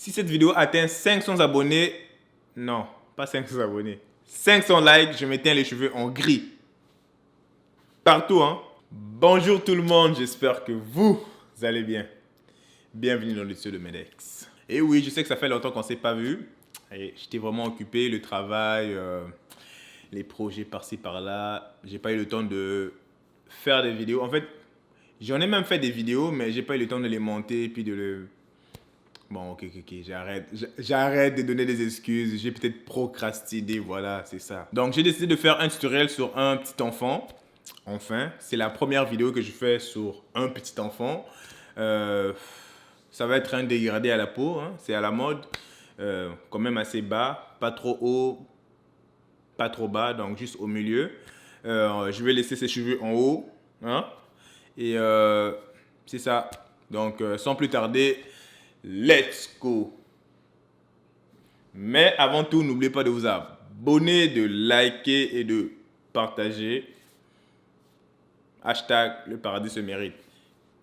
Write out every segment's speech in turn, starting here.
Si cette vidéo atteint 500 abonnés, non, pas 500 abonnés, 500 likes, je m'éteins les cheveux en gris. Partout, hein. Bonjour tout le monde, j'espère que vous allez bien. Bienvenue dans le studio de Medex. Et oui, je sais que ça fait longtemps qu'on ne s'est pas vu. J'étais vraiment occupé, le travail, les projets par-ci par-là. J'ai pas eu le temps de faire des vidéos. En fait, j'en ai même fait des vidéos, mais j'ai pas eu le temps de les monter et puis de le... Bon, ok, j'arrête de donner des excuses. J'ai peut-être procrastiné, voilà, c'est ça. Donc, j'ai décidé de faire un tutoriel sur un petit enfant. Enfin, c'est la première vidéo que je fais sur un petit enfant. Ça va être un dégradé à la peau, hein, c'est à la mode. Quand même assez bas, pas trop haut, pas trop bas, donc juste au milieu. Je vais laisser ses cheveux en haut, hein, et c'est ça. Donc, sans plus tarder, let's go! Mais avant tout, n'oubliez pas de vous abonner, de liker et de partager. Hashtag le paradis se mérite.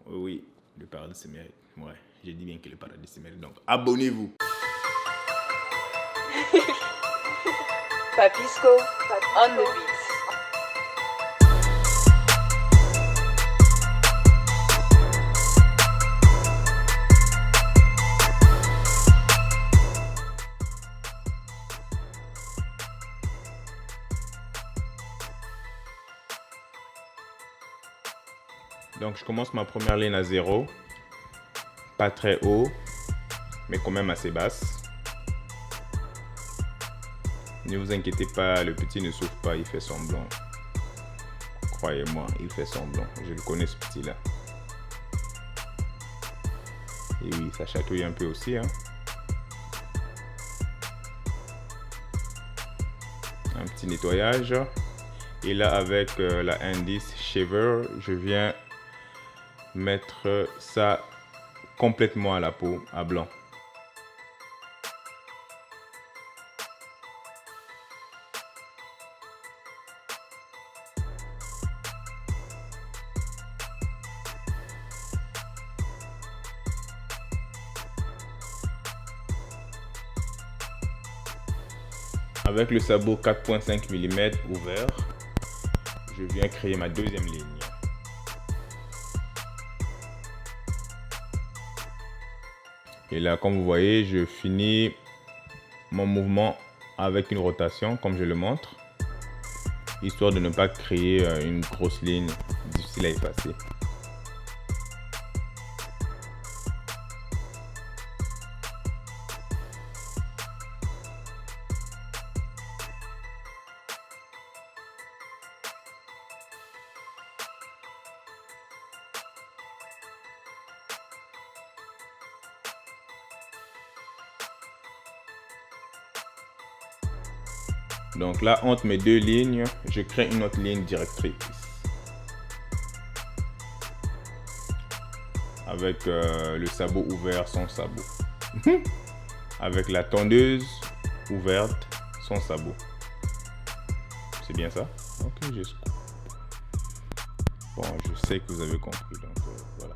Oui, le paradis se mérite. Ouais, j'ai dit bien que le paradis se mérite. Donc, abonnez-vous. Papisco on the beats. Donc, je commence ma première ligne à 0. Pas très haut, mais quand même assez basse. Ne vous inquiétez pas, le petit ne souffre pas, il fait semblant. Croyez-moi, il fait semblant. Je le connais ce petit-là. Et oui, ça chatouille un peu aussi, hein. Un petit nettoyage. Et là, avec la Indice Shaver, je viens mettre ça complètement à la peau, à blanc. Avec le sabot 4.5 mm ouvert, je viens créer ma deuxième ligne. Et là, comme vous voyez, je finis mon mouvement avec une rotation, comme je le montre, histoire de ne pas créer une grosse ligne difficile à effacer. Donc là, entre mes deux lignes, je crée une autre ligne directrice. Avec le sabot ouvert, sans sabot. Avec la tondeuse ouverte, sans sabot. C'est bien ça? Ok, je scoop. Bon, je sais que vous avez compris, donc voilà.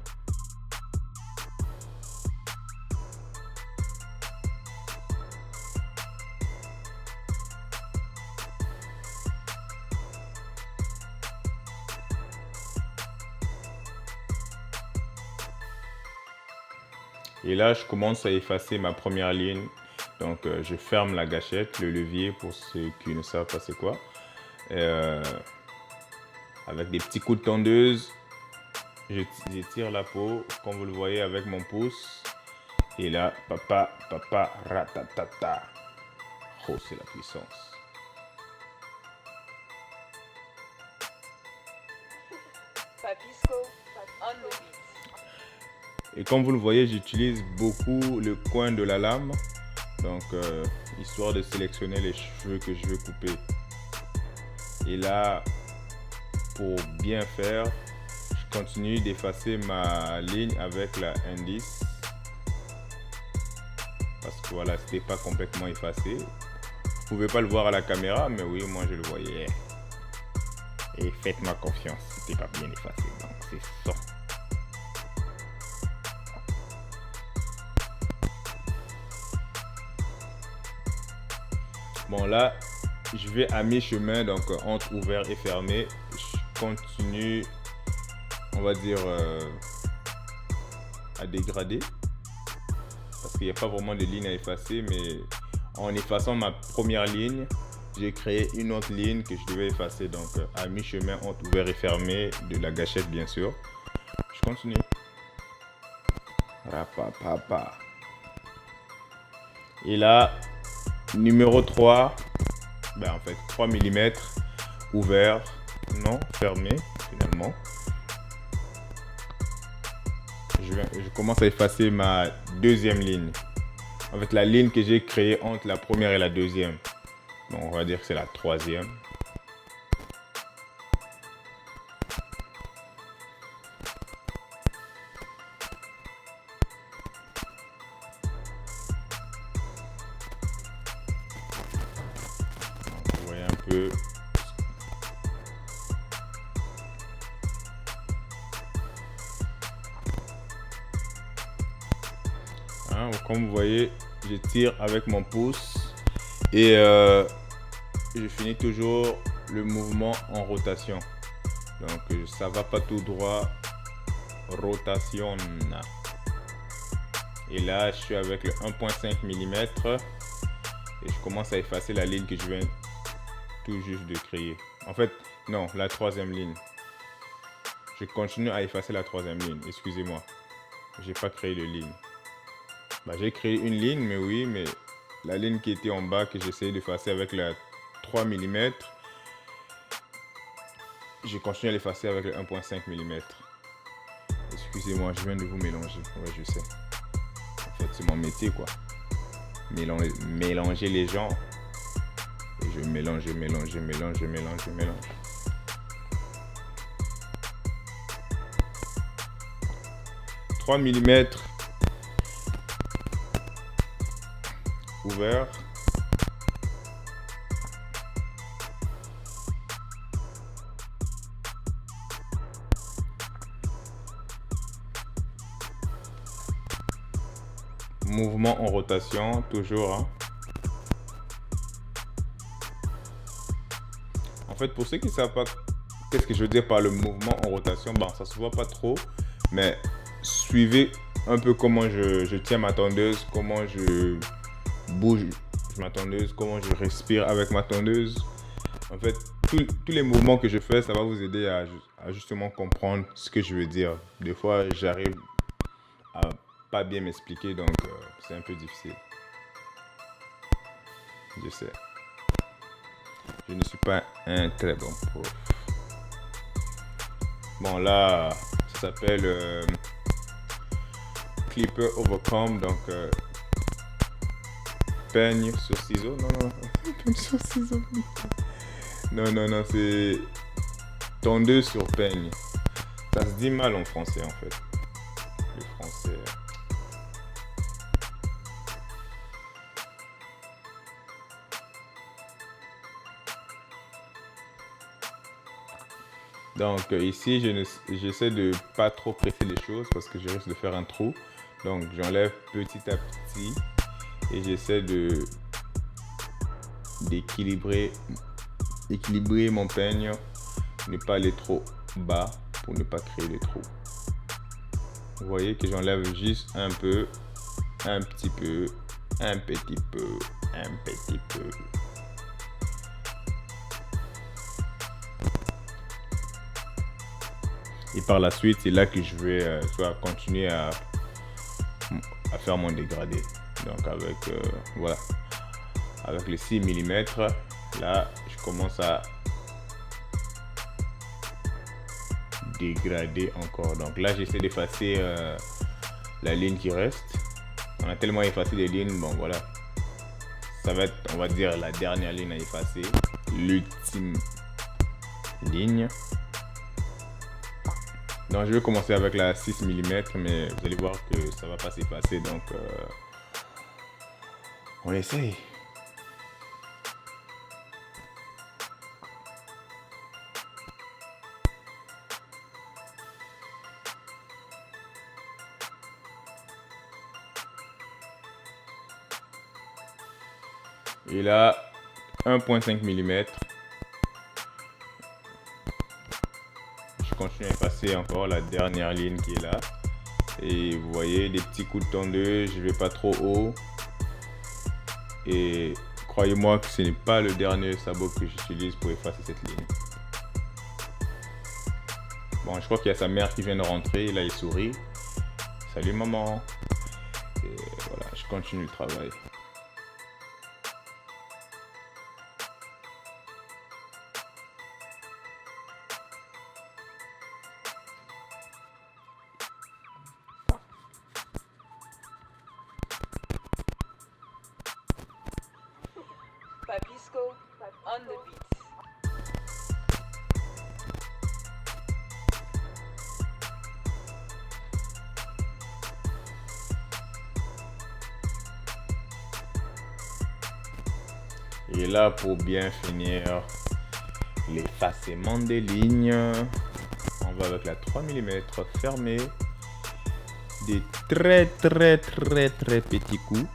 Et là, je commence à effacer ma première ligne. Donc, je ferme la gâchette, le levier, pour ceux qui ne savent pas c'est quoi. Avec des petits coups de tondeuse, j'étire la peau, comme vous le voyez avec mon pouce. Et là, papa, ratatata. Oh, c'est la puissance. Papisco on the beats. Et comme vous le voyez, j'utilise beaucoup le coin de la lame. Donc, histoire de sélectionner les cheveux que je veux couper. Et là, pour bien faire, je continue d'effacer ma ligne avec la Indice. Parce que voilà, c'était pas complètement effacé. Vous pouvez pas le voir à la caméra, mais oui, moi je le voyais. Et faites-moi confiance, c'était pas bien effacé. Donc, c'est ça. Bon là, je vais à mi-chemin, donc entre ouvert et fermé. Je continue, on va dire, à dégrader. Parce qu'il n'y a pas vraiment de ligne à effacer, mais en effaçant ma première ligne, j'ai créé une autre ligne que je devais effacer. Donc à mi-chemin entre ouvert et fermé de la gâchette, bien sûr. Je continue. Rapapapa. Et là, numéro 3, ben en fait 3 mm ouvert, non, fermé finalement. Je commence à effacer ma deuxième ligne. En fait, la ligne que j'ai créée entre la première et la deuxième. Bon, on va dire que c'est la troisième. Vous voyez un peu. Hein, comme vous voyez, je tire avec mon pouce et je finis toujours le mouvement en rotation. Donc ça va pas tout droit, rotation. Et là, je suis avec le 1.5 mm et je commence à effacer la ligne que je viens tout juste de créer. En fait, non, la troisième ligne. Je continue à effacer la troisième ligne, excusez-moi. J'ai pas créé de ligne. Bah, j'ai créé une ligne, mais oui, mais la ligne qui était en bas que j'essayais d'effacer avec la 3 mm, j'ai continué à l'effacer avec le 1.5 mm. Excusez-moi, je viens de vous mélanger. Ouais, je sais. En fait, c'est mon métier, quoi. Mélanger les gens. Et je mélange. 3 mm ouvert. Mouvement en rotation, toujours. Hein. En fait, pour ceux qui ne savent pas qu'est-ce que je veux dire par le mouvement en rotation, bon, ça se voit pas trop, mais suivez un peu comment je tiens ma tondeuse, comment je bouge ma tondeuse, comment je respire avec ma tondeuse. En fait, tous les mouvements que je fais, ça va vous aider à justement comprendre ce que je veux dire. Des fois, j'arrive à pas bien m'expliquer, donc c'est un peu difficile. Je sais. Je ne suis pas un très bon prof. Bon, là, ça s'appelle Clipper Overcome, donc peigne sur ciseaux. Non, peigne sur ciseaux. Non, c'est tondeuse sur peigne. Ça se dit mal en français, en fait. Le français. Donc ici, j'essaie de pas trop presser les choses parce que je risque de faire un trou. Donc j'enlève petit à petit et j'essaie d'équilibrer mon peigne, ne pas aller trop bas pour ne pas créer de trous. Vous voyez que j'enlève juste un peu, un petit peu, un petit peu, un petit peu. Et par la suite, c'est là que je vais continuer à faire mon dégradé. Donc avec, voilà, avec les 6 mm, là, je commence à dégrader encore. Donc là, j'essaie d'effacer la ligne qui reste. On a tellement effacé des lignes, bon voilà. Ça va être, on va dire, la dernière ligne à effacer. L'ultime ligne. Donc je vais commencer avec la 6 mm, mais vous allez voir que ça va pas s'effacer, donc on essaye. Et là, 1,5 mm. Je continue à effacer encore la dernière ligne qui est là. Et vous voyez des petits coups de tondeuse, je vais pas trop haut. Et croyez-moi que ce n'est pas le dernier sabot que j'utilise pour effacer cette ligne. Bon, je crois qu'il y a sa mère qui vient de rentrer, là il sourit. Salut maman. Et voilà, je continue le travail. Papisco on the beat. Et là, pour bien finir l'effacement des lignes, on va avec la 3 mm fermée, des très petits coups.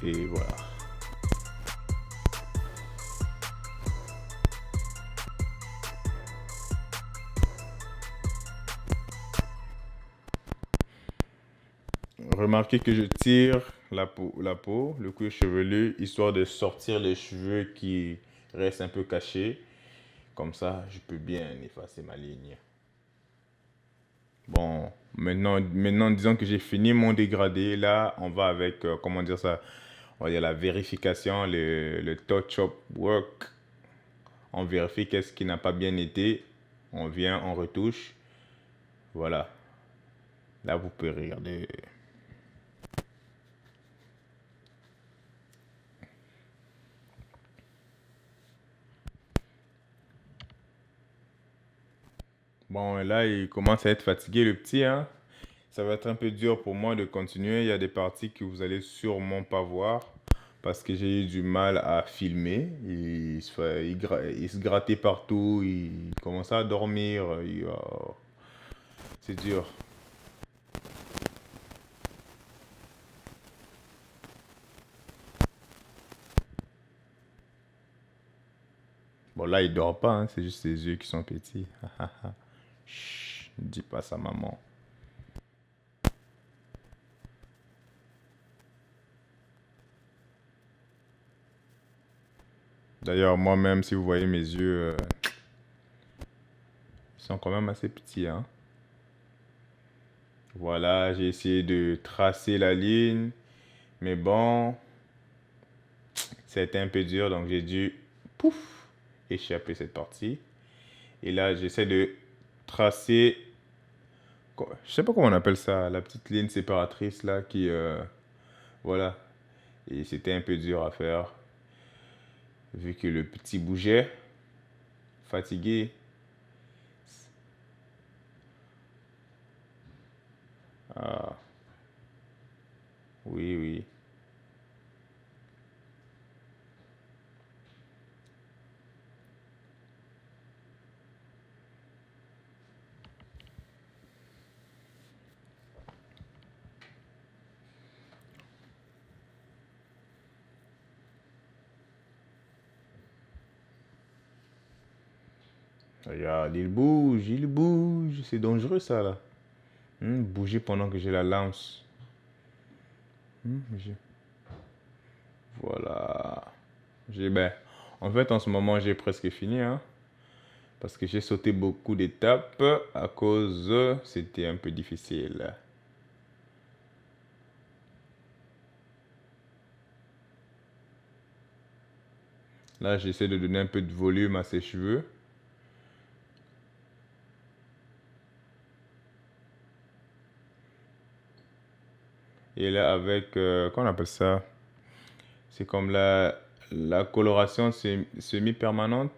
Et voilà. Remarquez que je tire la peau, le cuir chevelu, histoire de sortir les cheveux qui restent un peu cachés. Comme ça, je peux bien effacer ma ligne. Bon, maintenant disons que j'ai fini mon dégradé. Là, on va avec, comment dire ça, on va dire la vérification, le touch-up work. On vérifie qu'est-ce qui n'a pas bien été. On vient, on retouche. Voilà. Là, vous pouvez regarder. Bon, là, il commence à être fatigué, le petit, hein. Ça va être un peu dur pour moi de continuer. Il y a des parties que vous allez sûrement pas voir parce que j'ai eu du mal à filmer. Il se grattait partout, il commençait à dormir. C'est dur. Bon, là, il dort pas, hein, c'est juste ses yeux qui sont petits. Chut, ne dis pas ça, maman. D'ailleurs, moi-même, si vous voyez mes yeux, ils sont quand même assez petits, hein. Voilà, j'ai essayé de tracer la ligne, mais bon, ça a été un peu dur, donc j'ai dû, pouf, échapper cette partie. Et là, j'essaie de tracer, je sais pas comment on appelle ça, la petite ligne séparatrice là qui, voilà. Et c'était un peu dur à faire, vu que le petit bougeait, fatigué. Ah, oui, oui. Regarde, il bouge, c'est dangereux ça là. Bouger pendant que j'ai la lance. J'ai- Voilà. Ben, en fait, en ce moment, j'ai presque fini, hein, parce que j'ai sauté beaucoup d'étapes à cause, c'était un peu difficile. Là, j'essaie de donner un peu de volume à ses cheveux. Et là, avec, comment on appelle ça? C'est comme la coloration semi-permanente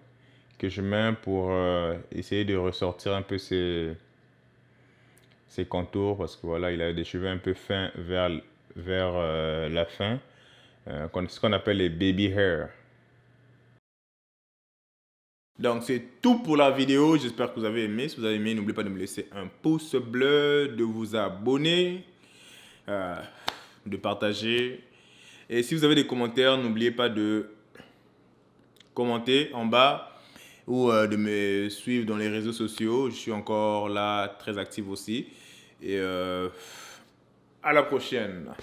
que je mets pour essayer de ressortir un peu ses contours parce que voilà, il a des cheveux un peu fins vers la fin, ce qu'on appelle les baby hair. Donc c'est tout pour la vidéo, j'espère que vous avez aimé. Si vous avez aimé, n'oubliez pas de me laisser un pouce bleu, de vous abonner, euh, de partager. Et si vous avez des commentaires, n'oubliez pas de commenter en bas ou de me suivre dans les réseaux sociaux. Je suis encore là, très actif aussi. Et à la prochaine.